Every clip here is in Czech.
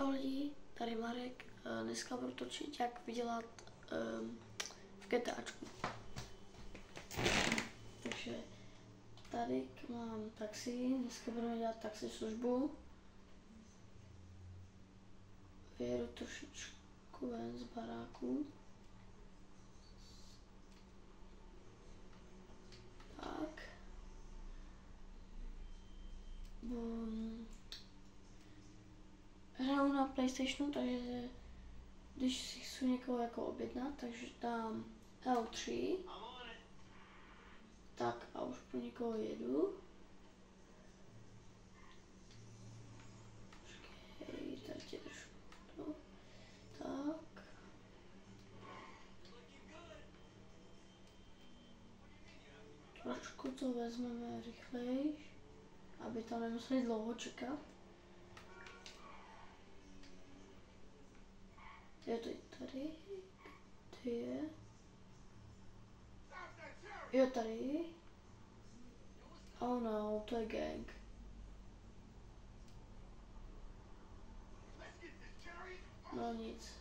Čau lidi, tady Marek. Dneska budu točit, jak vydělat v GTAčku. Takže tady mám taxi, dneska budeme dělat taxi službu. Vyjedu trošičku ven z baráku. Tak. Hraju na PlayStationu, takže když si chci někoho jako objednat, takže dám L3. Tak a už pro někoho jedu. Počkej, tady tě trošku. Tak. Trošku to vezmeme rychleji, aby tam nemuseli dlouho čekat. Je to tady. Ty je. Jo, tady. Oh no, to je gang. No nic.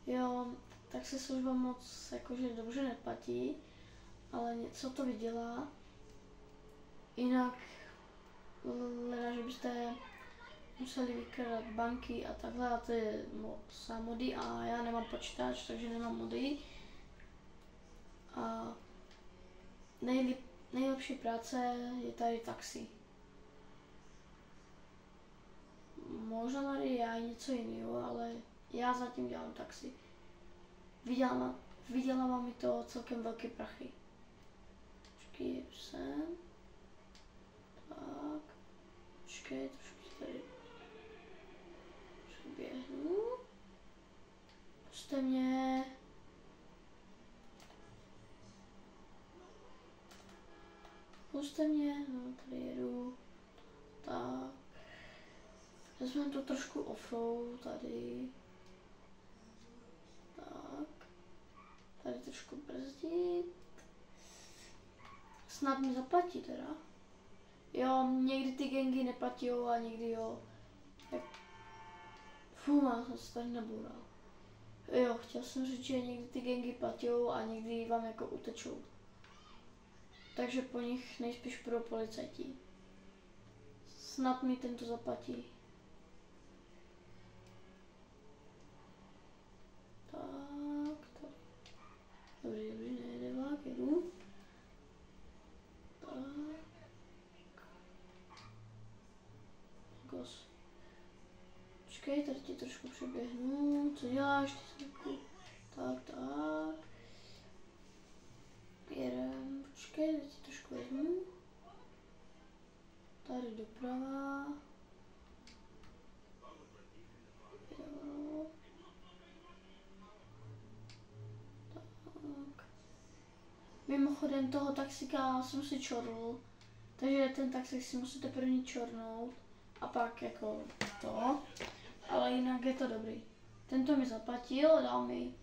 Jo, tak se služba moc jakože dobře neplatí, ale něco to vydělá. Jinak, leda, že byste museli vykrádat banky a takhle, a to je mody a já nemám počítač, takže nemám mody. A nejlepší práce je tady taxi. Možná tady já něco jiného, ale já zatím dělám taxi. Vydělává mi to celkem velké prachy. Počkej, jedu sem. Tak. Počkej, trošku tady běhnu. Puste mě. Puste mě, no tady jedu. Tak. Vezmeme to trošku offroad tady. Tak. Tady trošku brzdit. Snad mi zaplatí teda. Jo, někdy ty gangy neplatí a někdy jo. Fú, jsem se tady naboural. Jo, chtěl jsem říct, že někdy ty gangy platí a někdy vám jako utečou. Takže po nich nejspíš pro policajti. Snad mi tento zaplatí. Tak, tak. Dobrý, nejde vlak, jedu. Tak. Gos. Počkej, tady ti trošku přeběhnu. Co děláš? Tak. Jedem. Počkej, tady ti trošku vezmu. Tady doprava. Jo. Tak. Mimochodem toho taxika jsem si čornul. Takže ten taxik si musíte první čornout. A pak jako to. Ale jinak je to dobrý. Tento mi zaplatil, dal mi.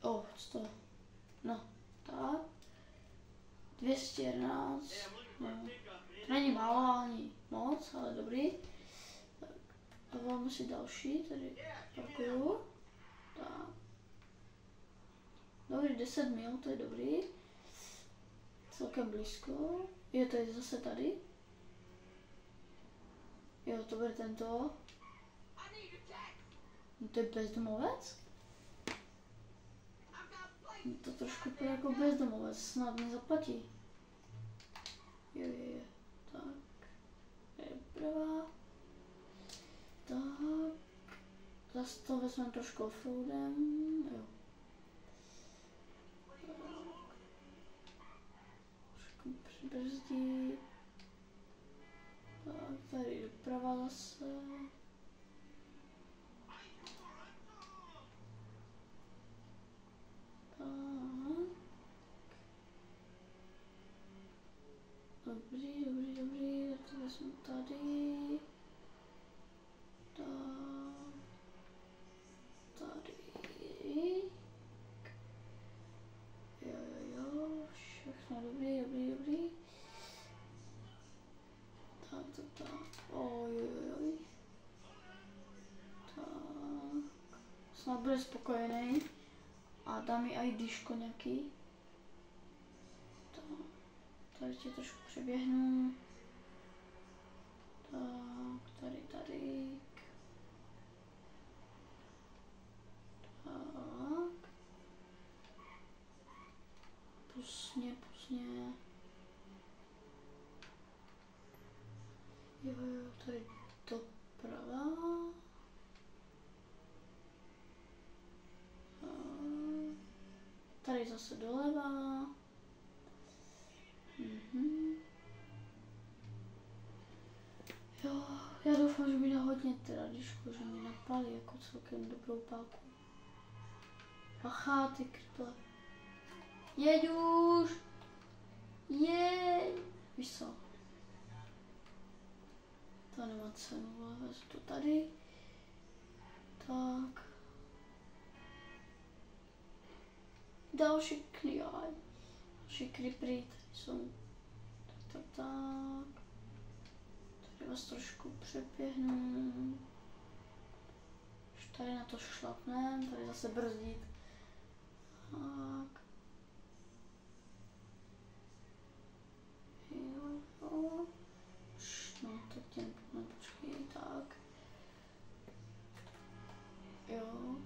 Co to? No, tak. 211. No. To není málo ani moc, ale dobrý. Tak. Dáváme si další, tady parkuju. Tak. Dobrý, 10 mil, to je dobrý. Celkem blízko. Jo, to je zase tady. Jo, to bude tento. No, to je bezdomovec? To trošku bude jako bezdomovec, snad mi zaplatí. Jo. Tak. Je doprava. Tak. Zase to vezmeme trošku offroadem. Jo. Trošku přibrzdí. Tak, tady doprava zase. Tak. Dobrý, tak to vezmu tady. Tak. Tady. Jo, všechno dobrý. Tak, Tak. Oj. Tak. Snad bude spokojený. A dá mi IDčko nějaký. Tak. Tady tě trošku přeběhnu. Tak, tady. Tak. Pusně. Jo, tady doprava. Tady zase doleva. Jo, já doufám, že mi dá hodně teda dišku, že mi napálí jako celkem dobrou pálku. Aha, ty krtle. Jeď už! Jeď! Víš co? To nemá cenu, ale vezmu to tady. Tak. Další kliaj. Další creepery, tady jsou. Tak. Tady vás trošku přeběhnu. Už tady na to šlapnem, tady zase brzdit. Tak. Jo. No, teď tě počkej, tak. Jo.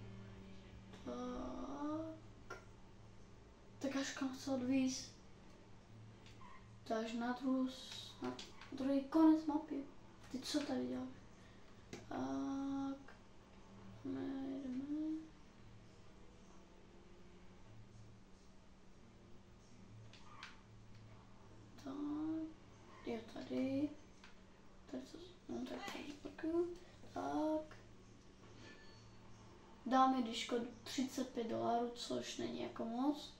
Tak až kam chce odvízt. Takže na druhý konec mapy. Ty co tady děláš? Tak. Jdeme. Tak. Jo, tady. Tady to, no tak tady zprkuju. Tak. Dáme diško $35, což není jako moc.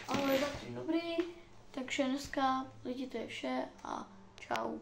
Ale taky dobrý. Takže dneska lidi to je vše a čau.